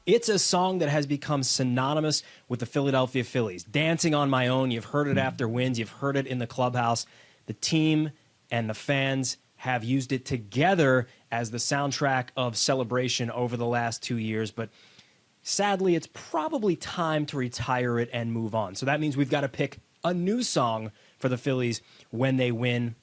It's a song that has become synonymous with the Philadelphia Phillies. Dancing on My Own, you've heard it after wins, you've heard it in the clubhouse. The team and the fans have used it together as the soundtrack of celebration over the last 2 years, but sadly, it's probably time to retire it and move on. So that means we've got to pick a new song for the Phillies when they win.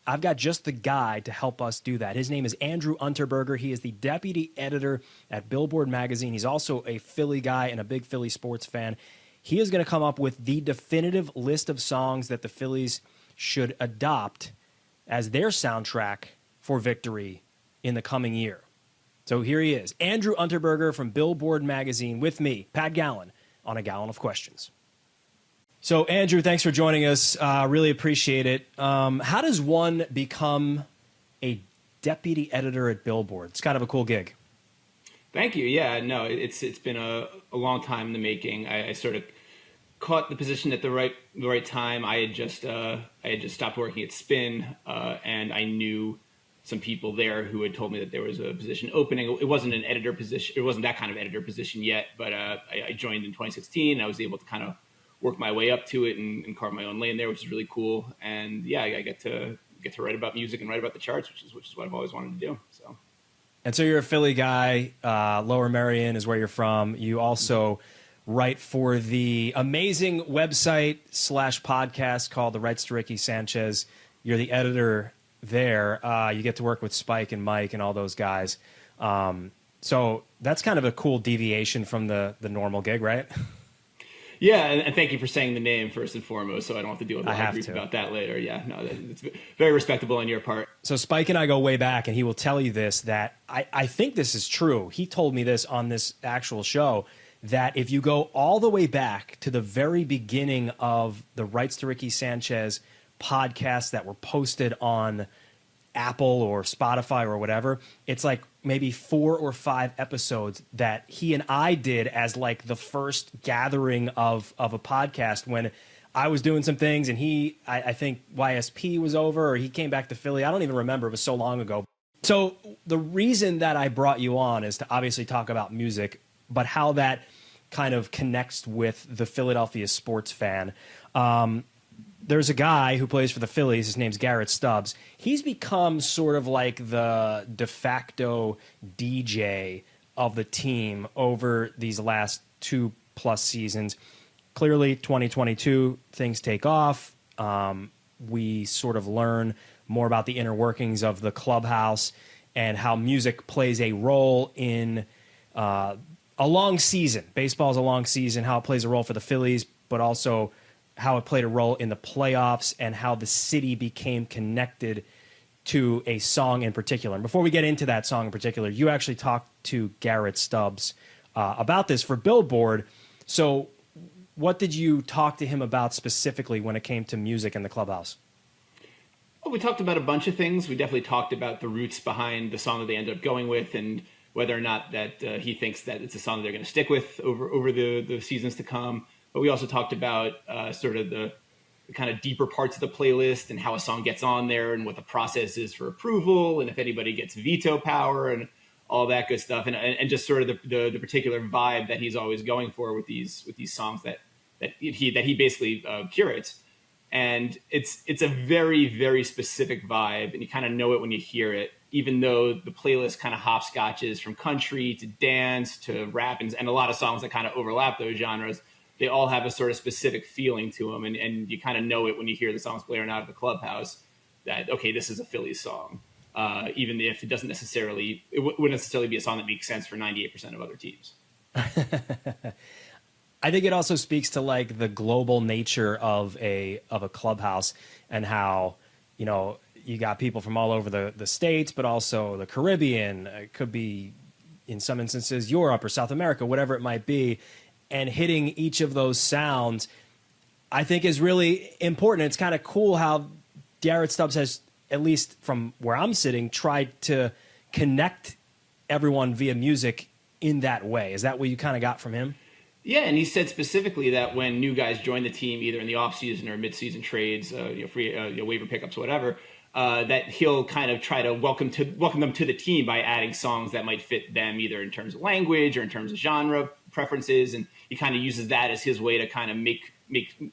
I've got just the guy to help us do that. His name is Andrew Unterberger. He is the deputy editor at Billboard magazine. He's also a Philly guy and a big Philly sports fan. He is going to come up with the definitive list of songs that the Phillies should adopt as their soundtrack for victory in the coming year. So here he is, Andrew Unterberger from Billboard magazine with me, Pat Gallen, on A Gallen of Questions. So, Andrew, thanks for joining us. Really appreciate it. How does one become a deputy editor at Billboard? It's kind of a cool gig. Thank you. Yeah, no, it's been a long time in the making. I sort of caught the position at the right time. I had just stopped working at Spin, and I knew some people there who had told me that there was a position opening. It wasn't an editor position. It wasn't that kind of editor position yet, but I joined in 2016. I was able to kind of work my way up to it and carve my own lane there, which is really cool. And yeah, I get to write about music and write about the charts, which is what I've always wanted to do. So you're a Philly guy. Lower Merion is where you're from. You also write for the amazing website / podcast called The Rights to Ricky Sanchez. You're the editor there. You get to work with Spike and Mike and all those guys. So that's kind of a cool deviation from the normal gig, right? Yeah, and thank you for saying the name first and foremost, so I don't have to deal with a lot of grief about that later. Yeah, no, it's very respectable on your part. So Spike and I go way back, and he will tell you this, that I think this is true. He told me this on this actual show, that if you go all the way back to the very beginning of the Rights to Ricky Sanchez podcasts that were posted on Apple or Spotify or whatever, it's like maybe 4 or 5 episodes that he and I did as like the first gathering of a podcast when I was doing some things and I think YSP was over or he came back to Philly. I don't even remember. It was so long ago. So the reason that I brought you on is to obviously talk about music, but how that kind of connects with the Philadelphia sports fan. There's a guy who plays for the Phillies. His name's Garrett Stubbs. He's become sort of like the de facto DJ of the team over these last 2+ seasons. Clearly, 2022, things take off. We sort of learn more about the inner workings of the clubhouse and how music plays a role in a long season. Baseball is a long season, how it plays a role for the Phillies, but also how it played a role in the playoffs and how the city became connected to a song in particular. And before we get into that song in particular, you actually talked to Garrett Stubbs about this for Billboard. So what did you talk to him about specifically when it came to music in the clubhouse? Well, we talked about a bunch of things. We definitely talked about the roots behind the song that they ended up going with and whether or not that he thinks that it's a song that they're going to stick with over the seasons to come. But we also talked about sort of the kind of deeper parts of the playlist and how a song gets on there and what the process is for approval and if anybody gets veto power and all that good stuff and just sort of the particular vibe that he's always going for with these songs that he basically curates. And it's a very, very specific vibe, and you kind of know it when you hear it, even though the playlist kind of hopscotches from country to dance to rap and a lot of songs that kind of overlap those genres. They all have a sort of specific feeling to them, and you kind of know it when you hear the songs blaring out of the clubhouse that, okay, this is a Phillies song, even if it wouldn't necessarily be a song that makes sense for 98% of other teams. I think it also speaks to like the global nature of a clubhouse and how, you know, you got people from all over the States, but also the Caribbean. It could be, in some instances, Europe or South America, whatever it might be. And hitting each of those sounds, I think, is really important. It's kind of cool how Garrett Stubbs has, at least from where I'm sitting, tried to connect everyone via music in that way. Is that what you kind of got from him? Yeah, and he said specifically that when new guys join the team, either in the offseason or mid-season trades, free waiver pickups, whatever, that he'll kind of try to welcome them to the team by adding songs that might fit them, either in terms of language or in terms of genre preferences, and he kind of uses that as his way to kind of make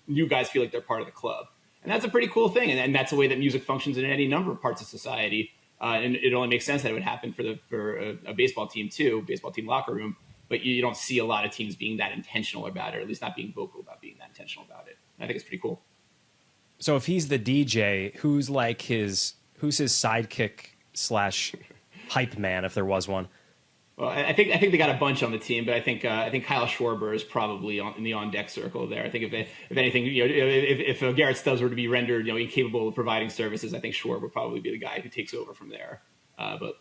new guys feel like they're part of the club. And that's a pretty cool thing, and that's the way that music functions in any number of parts of society. And it only makes sense that it would happen for a baseball team too, baseball team locker room. But you don't see a lot of teams being that intentional about it, or at least not being vocal about being that intentional about it. I think it's pretty cool. So if he's the DJ, who's his sidekick / hype man, if there was one? Well, I think they got a bunch on the team, but I think Kyle Schwarber is probably in the on deck circle there. I think if anything, if Garrett Stubbs were to be rendered incapable of providing services, I think Schwarber would probably be the guy who takes over from there. But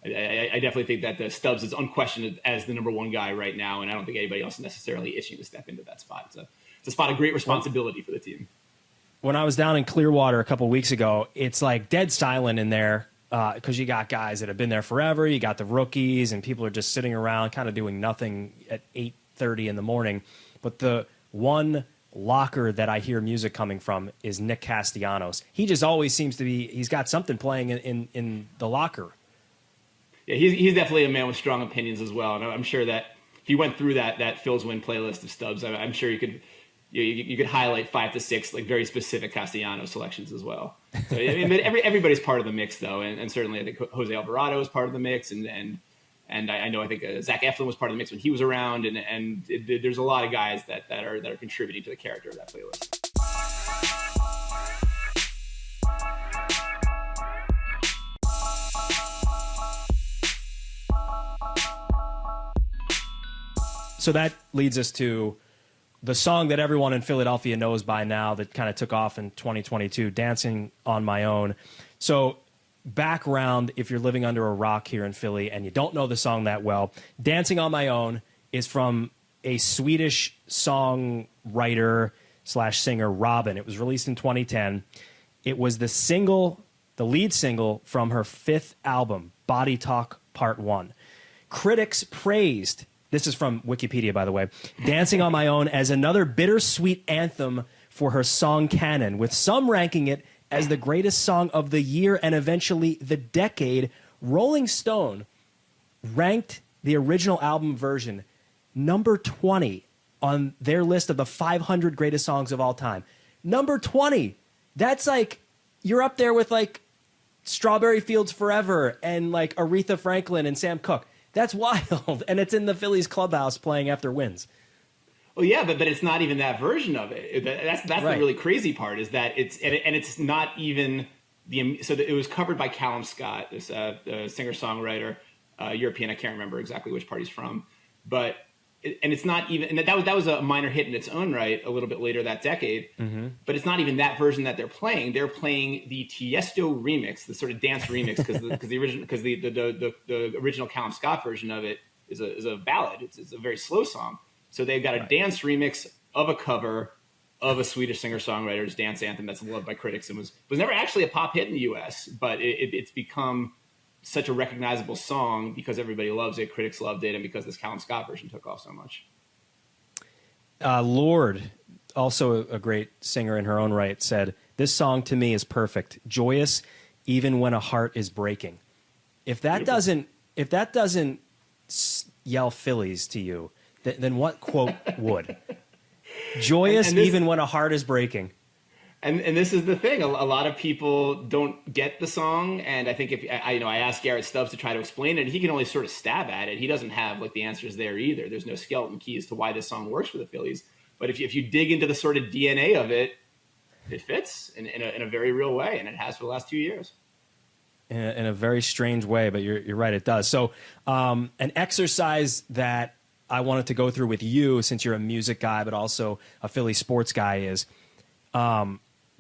I definitely think that the Stubbs is unquestioned as the number one guy right now, and I don't think anybody else is necessarily itching to step into that spot. It's a spot of great responsibility for the team. When I was down in Clearwater a couple of weeks ago, it's like dead silent in there because you got guys that have been there forever. You got the rookies, and people are just sitting around kind of doing nothing at 8:30 in the morning. But the one locker that I hear music coming from is Nick Castellanos. He just always seems to be – he's got something playing in the locker. Yeah, he's definitely a man with strong opinions as well. And I'm sure that if you went through that Phil's Win playlist of Stubbs, I'm sure you could highlight 5 to 6 like very specific Castellanos selections as well. So everybody's part of the mix though, and certainly I think Jose Alvarado is part of the mix, and I think Zach Eflin was part of the mix when he was around, and there's a lot of guys that are contributing to the character of that playlist. So that leads us to the song that everyone in Philadelphia knows by now that kind of took off in 2022, Dancing on My Own. So background, if you're living under a rock here in Philly and you don't know the song that well, Dancing on My Own is from a Swedish songwriter / singer, Robin. It was released in 2010. It was the lead single from her 5th album, Body Talk Part 1. Critics praised, this is from Wikipedia, by the way, Dancing on My Own as another bittersweet anthem for her song canon, with some ranking it as the greatest song of the year and eventually the decade. Rolling Stone ranked the original album version number 20 on their list of the 500 greatest songs of all time. Number 20. That's like, you're up there with like Strawberry Fields Forever and like Aretha Franklin and Sam Cooke. That's wild, and it's in the Phillies clubhouse playing after wins. Well, yeah, but it's not even that version of it. That's right. The really crazy part is that it's not even it was covered by Callum Scott, this singer-songwriter, European. I can't remember exactly which part he's from, but it's not even, and that was a minor hit in its own right a little bit later that decade. Mm-hmm. But it's not even that version that they're playing. They're playing the Tiesto remix, the sort of dance remix, because the original Callum Scott version of it is a ballad. It's a very slow song. So they've got a dance remix of a cover of a Swedish singer-songwriter's dance anthem that's loved by critics and was never actually a pop hit in the U.S., but it's become such a recognizable song because everybody loves it, critics loved it, and because this Callum Scott version took off so much. Lorde, also a great singer in her own right, said, "This song to me is perfect, joyous, even when a heart is breaking." If that doesn't yell Phillies to you, then what quote would? Joyous, even when a heart is breaking. And this is the thing. A lot of people don't get the song, and I think if I asked Garrett Stubbs to try to explain it, he can only sort of stab at it. He doesn't have like the answers there either. There's no skeleton key as to why this song works for the Phillies. But if you dig into the sort of DNA of it, it fits in a very real way, and it has for the last 2 years. In a very strange way, but you're right, it does. So an exercise that I wanted to go through with you, since you're a music guy but also a Philly sports guy, is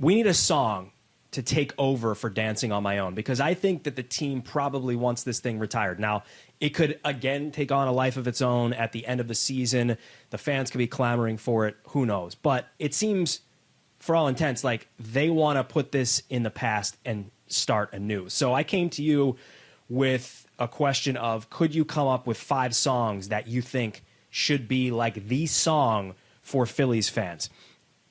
we need a song to take over for Dancing on My Own, because I think that the team probably wants this thing retired. Now, it could, again, take on a life of its own at the end of the season. The fans could be clamoring for it. Who knows? But it seems, for all intents, like they want to put this in the past and start anew. So I came to you with a question of, could you come up with 5 songs that you think should be like the song for Phillies fans?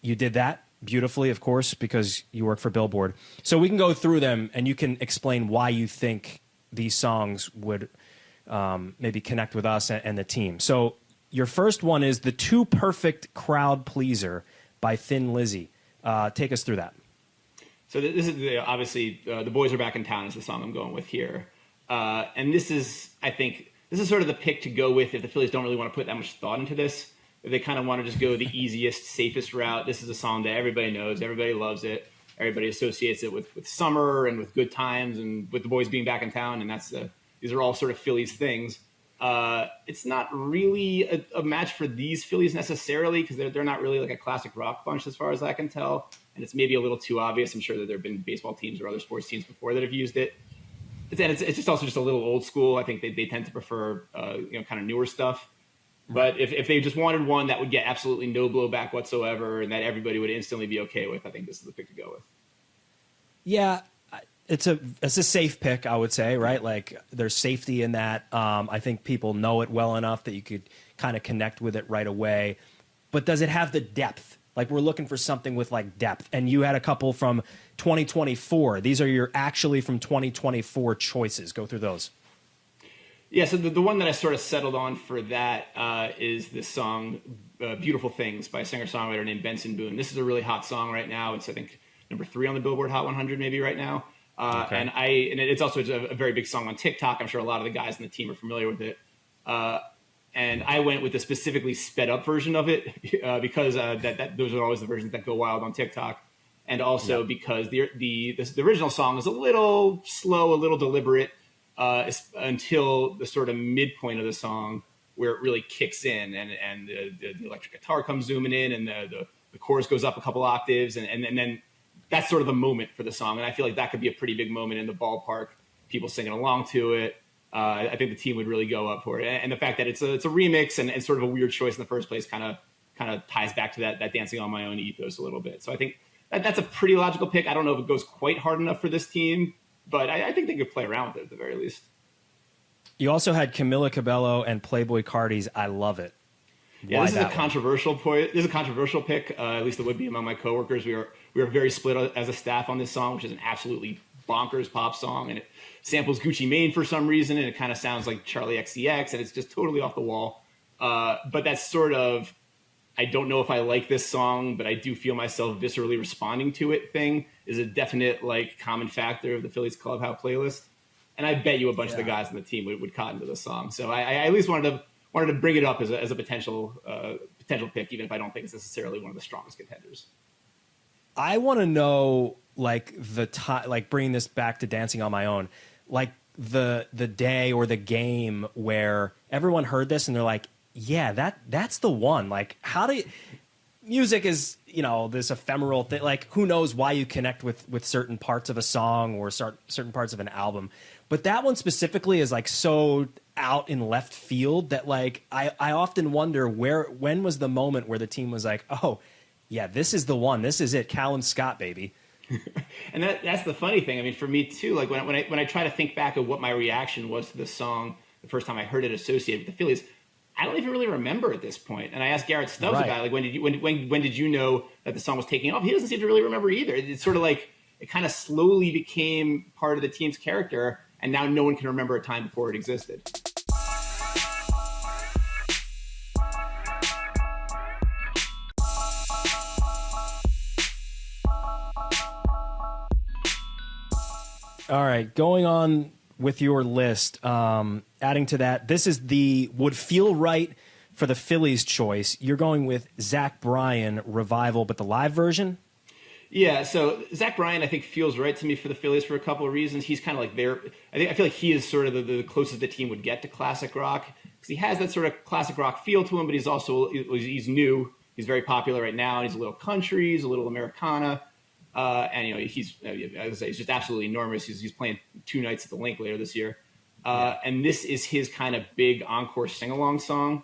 You did that. beautifully, of course, because you work for Billboard. So we can go through them, and you can explain why you think these songs would maybe connect with us and the team. So your first one is "The Too Perfect Crowd Pleaser" by Thin Lizzy. Take us through that. So this is obviously "The Boys Are Back in Town" is the song I'm going with here, and this is, I think, this is sort of the pick to go with if the Phillies don't really want to put that much thought into this. If they kind of want to just go the easiest, safest route, this is a song that everybody knows, everybody loves it, everybody associates it with summer and with good times and with the boys being back in town, and these are all sort of Phillies things. It's not really a match for these Phillies necessarily, because they're not really like a classic rock bunch as far as I can tell, and it's maybe a little too obvious. I'm sure that there have been baseball teams or other sports teams before that have used it. It's just also just a little old school. I think they tend to prefer kind of newer stuff. But if they just wanted one that would get absolutely no blowback whatsoever and that everybody would instantly be okay with, I think this is the pick to go with. Yeah, it's a safe pick, I would say, right? Like there's safety in that. I think people know it well enough that you could kind of connect with it right away. But does it have the depth? Like we're looking for something with like depth. And you had a couple from 2024. These are your actually from 2024 choices. Go through those. Yeah, so the one that I sort of settled on for that is this song, Beautiful Things by a singer-songwriter named Benson Boone. This is a really hot song right now. It's, I think, number 3 on the Billboard Hot 100 maybe right now. Okay. And it's also a very big song on TikTok. I'm sure a lot of the guys in the team are familiar with it. And I went with the specifically sped up version of it because those are always the versions that go wild on TikTok. And also because the original song is a little slow, a little deliberate, until the sort of midpoint of the song where it really kicks in and the electric guitar comes zooming in and the chorus goes up a couple octaves and then that's sort of the moment for the song. And I feel like that could be a pretty big moment in the ballpark, people singing along to it. I think the team would really go up for it. And the fact that it's a remix and sort of a weird choice in the first place kind of ties back to that Dancing on My Own ethos a little bit. So I think that's a pretty logical pick. I don't know if it goes quite hard enough for this team, but I think they could play around with it at the very least. You also had Camila Cabello and Playboi Carti's "I Love It." Yeah, this is a controversial point. This is a controversial pick. At least it would be among my coworkers. We are very split as a staff on this song, which is an absolutely bonkers pop song, and it samples Gucci Mane for some reason, and it kind of sounds like Charlie XCX, and it's just totally off the wall. But that's sort of, I don't know if I like this song, but I do feel myself viscerally responding to it thing is a definite like common factor of the Phillies Clubhouse playlist. And I bet you a bunch of the guys on the team would cotton to this song. So I at least wanted to bring it up as a potential pick, even if I don't think it's necessarily one of the strongest contenders. I want to know like the time, like bringing this back to Dancing on My Own, like the day or the game where everyone heard this and they're like, yeah, that's the one. Like, how do you, music is, this ephemeral thing. Like, who knows why you connect with certain parts of a song or certain parts of an album. But that one specifically is like so out in left field that like I often wonder when was the moment where the team was like, oh, yeah, this is the one. This is it. Callum Scott, baby. And that's the funny thing. I mean, for me too, like when I try to think back of what my reaction was to this song the first time I heard it associated with the Phillies, I don't even really remember at this point. And I asked Garrett Stubbs about it, like when did you know that the song was taking off? He doesn't seem to really remember either. It's sort of like it kind of slowly became part of the team's character, and now no one can remember a time before it existed. All right, going on with your list, adding to that, this is the would feel right for the Phillies choice. You're going with Zach Bryan, Revival, but the live version? Yeah, so Zach Bryan, I think, feels right to me for the Phillies for a couple of reasons. He's kind of like I feel like he is sort of the closest the team would get to classic rock, because he has that sort of classic rock feel to him, but he's new. He's very popular right now. He's a little country, he's a little Americana. And he's, as I say, he's just absolutely enormous. He's playing 2 nights at the Link later this year, and this is his kind of big encore sing-along song.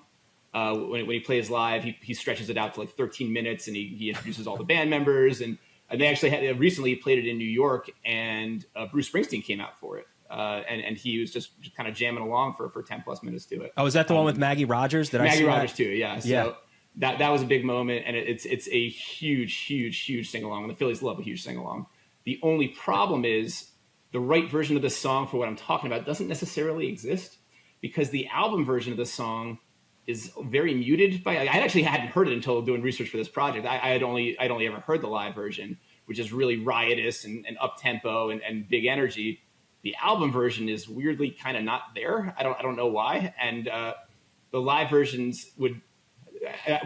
When he plays live, he stretches it out to like 13 minutes, and he introduces all the band members. And they actually recently played it in New York, and Bruce Springsteen came out for it, and he was just kind of jamming along for 10 plus minutes to it. Oh, is that the one with Maggie Rogers? Maggie Rogers too, yeah. So, that was a big moment, and it's a huge sing along. And the Phillies love a huge sing along. The only problem is the right version of the song for what I'm talking about doesn't necessarily exist, because the album version of the song is very muted. I actually hadn't heard it until doing research for this project. I'd only ever heard the live version, which is really riotous and up tempo and big energy. The album version is weirdly kind of not there. I don't know why. And the live versions we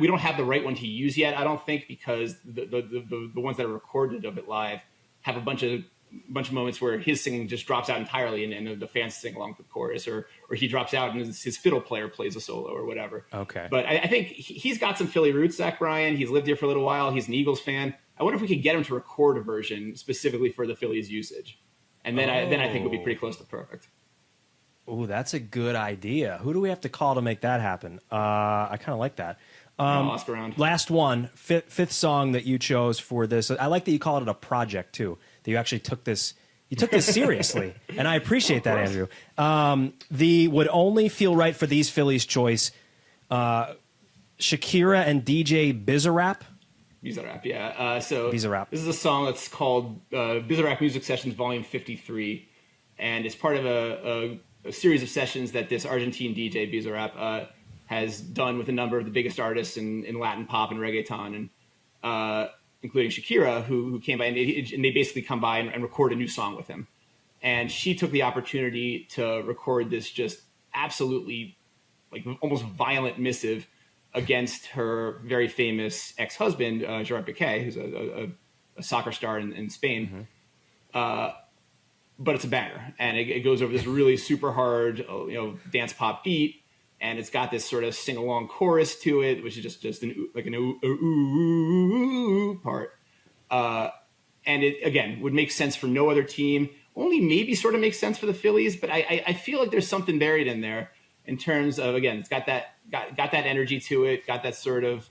don't have the right one to use yet, I don't think, because the ones that are recorded of it live have a bunch of moments where his singing just drops out entirely and the fans sing along with the chorus, or he drops out and his fiddle player plays a solo or whatever. Okay. But I think he's got some Philly roots, Zach Bryan. He's lived here for a little while. He's an Eagles fan. I wonder if we could get him to record a version specifically for the Phillies usage. And then I think it would be pretty close to perfect. Oh, that's a good idea. Who do we have to call to make that happen? I kind of like that. Lost around. Last one, fifth song that you chose for this. I like that you called it a project too. That you actually took this seriously, and I appreciate that, Andrew. The Would Only Feel Right for These Phillies choice, Shakira and DJ Bizarrap. Bizarrap, yeah. So Bizarrap. This is a song that's called Bizarrap Music Sessions Volume 53, and it's part of a series of sessions that this Argentine DJ Bizarrap has done with a number of the biggest artists in Latin pop and reggaeton, and including Shakira, who came by, and they basically come by and record a new song with him. And she took the opportunity to record this just absolutely like almost violent missive against her very famous ex-husband, Gerard Piqué, who's a soccer star in Spain. Mm-hmm. But it's a banger, and it goes over this really super hard, dance pop beat, and it's got this sort of sing along chorus to it, which is just an ooh part. And it again would make sense for no other team. Only maybe sort of makes sense for the Phillies, but I feel like there's something buried in there in terms of, again, it's got that energy to it, got that sort of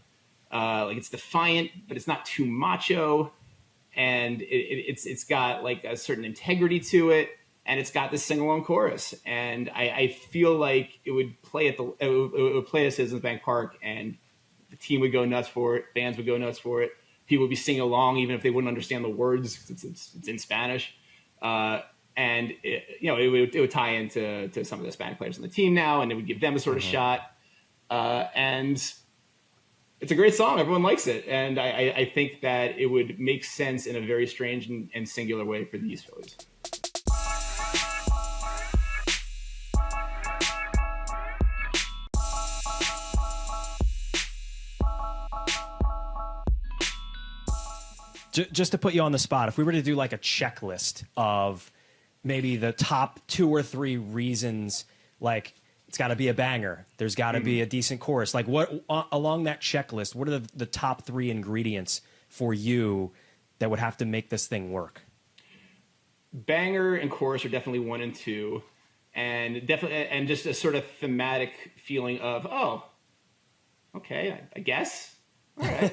like it's defiant, but it's not too macho. And it's got like a certain integrity to it, and it's got this sing-along chorus. And I feel like it would play at Citizens Bank Park, and the team would go nuts for it. Fans would go nuts for it. People would be singing along, even if they wouldn't understand the words. It's in Spanish, and it would tie into some of the Hispanic players on the team now, and it would give them a sort of shot. And it's a great song. Everyone likes it. And I think that it would make sense in a very strange and singular way for the East Phillies. Just to put you on the spot, if we were to do like a checklist of maybe the top 2 or 3 reasons, like, it's got to be a banger, there's got to be a decent chorus, like what along that checklist, what are the top 3 ingredients for you that would have to make this thing work? Banger and chorus are definitely 1 and 2, and just a sort of thematic feeling of, oh, okay, I guess, all right.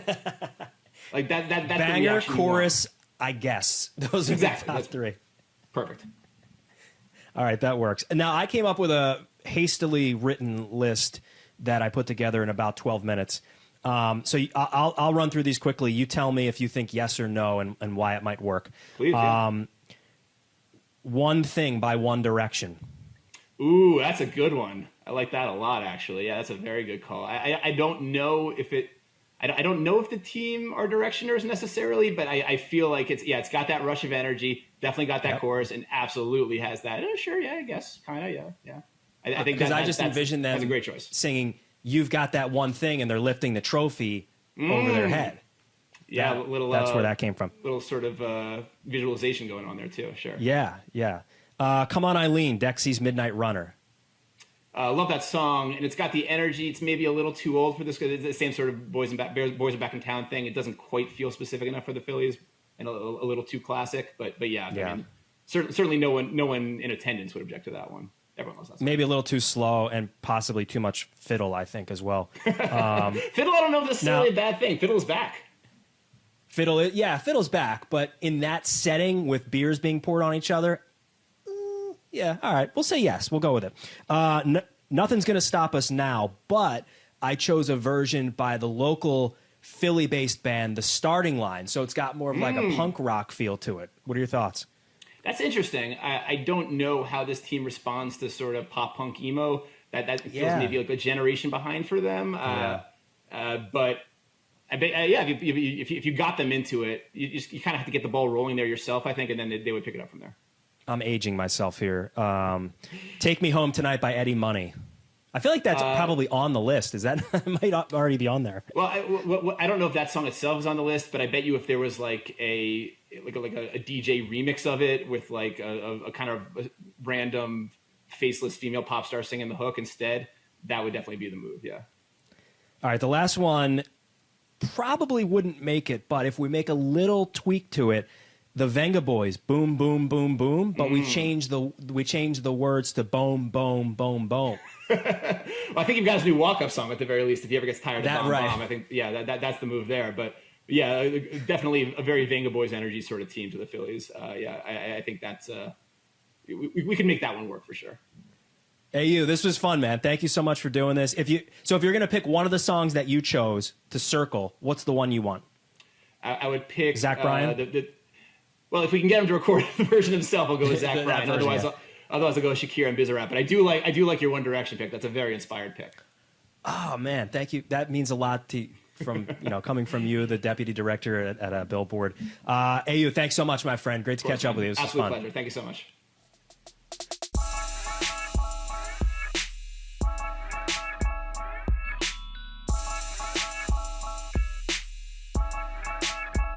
Like that's banger, chorus, I guess. Those are exactly the top 3. Perfect. All right, that works. And now I came up with a hastily written list that I put together in about 12 minutes. So I'll run through these quickly. You tell me if you think yes or no and why it might work. Please, yeah. One Thing by One Direction. Ooh, that's a good one. I like that a lot, actually. Yeah, that's a very good call. I don't know if it... I don't know if the team are Directioners necessarily, but I feel like it's got that rush of energy, definitely got that chorus, and absolutely has that. Oh, sure, yeah, I guess, kind of, yeah. I think because I just envision them that's a great choice. Singing "You've Got That One Thing" and they're lifting the trophy over their head. Yeah, that's where that came from. Little sort of visualization going on there too. Sure. Yeah. Come On Eileen, Dexy's Midnight Runner. Love that song, and it's got the energy. It's maybe a little too old for this because it's the same sort of boys are back in town thing. It doesn't quite feel specific enough for the Phillies, and a little too classic. But yeah. I mean, certainly no one in attendance would object to that one. Everyone loves that song. Maybe a little too slow and possibly too much fiddle, I think, as well. Fiddle, I don't know if that's necessarily a bad thing. Fiddle's back. Fiddle's back, but in that setting with beers being poured on each other. Yeah, all right. We'll say yes. We'll go with it. Nothing's going to stop us now, but I chose a version by the local Philly-based band, The Starting Line. So it's got more of like a punk rock feel to it. What are your thoughts? That's interesting. I don't know how this team responds to sort of pop punk emo. That feels maybe like a generation behind for them. But I bet, if you got them into it, you kind of have to get the ball rolling there yourself, I think, and then they would pick it up from there. I'm aging myself here. Take Me Home Tonight by Eddie Money. I feel like that's probably on the list. Is that it might already be on there? Well, I don't know if that song itself is on the list, but I bet you if there was like a DJ remix of it with like a kind of a random faceless female pop star singing the hook instead, that would definitely be the move. Yeah. All right, the last one probably wouldn't make it, but if we make a little tweak to it, the Venga Boys, Boom Boom Boom Boom, but we changed the words to Boom Boom Boom Boom. Well, I think you've got his new walk-up song at the very least. If he ever gets tired of Bomb Bomb, I think that's the move there. But yeah, definitely a very Venga Boys energy sort of team to the Phillies. I think that's we can make that one work for sure. Hey, this was fun, man. Thank you so much for doing this. If you're gonna pick one of the songs that you chose to circle, what's the one you want? I would pick Zach Bryan. Well, if we can get him to record the version himself, I'll go with Zach Bryan. Otherwise, I'll go with Shakira and Bizarrap. But I do like your One Direction pick. That's a very inspired pick. Oh man, thank you. That means a lot from coming from you, the deputy director at Billboard. Ayu, thanks so much, my friend. Great to catch up with you. This was fun. Absolute pleasure. Thank you so much.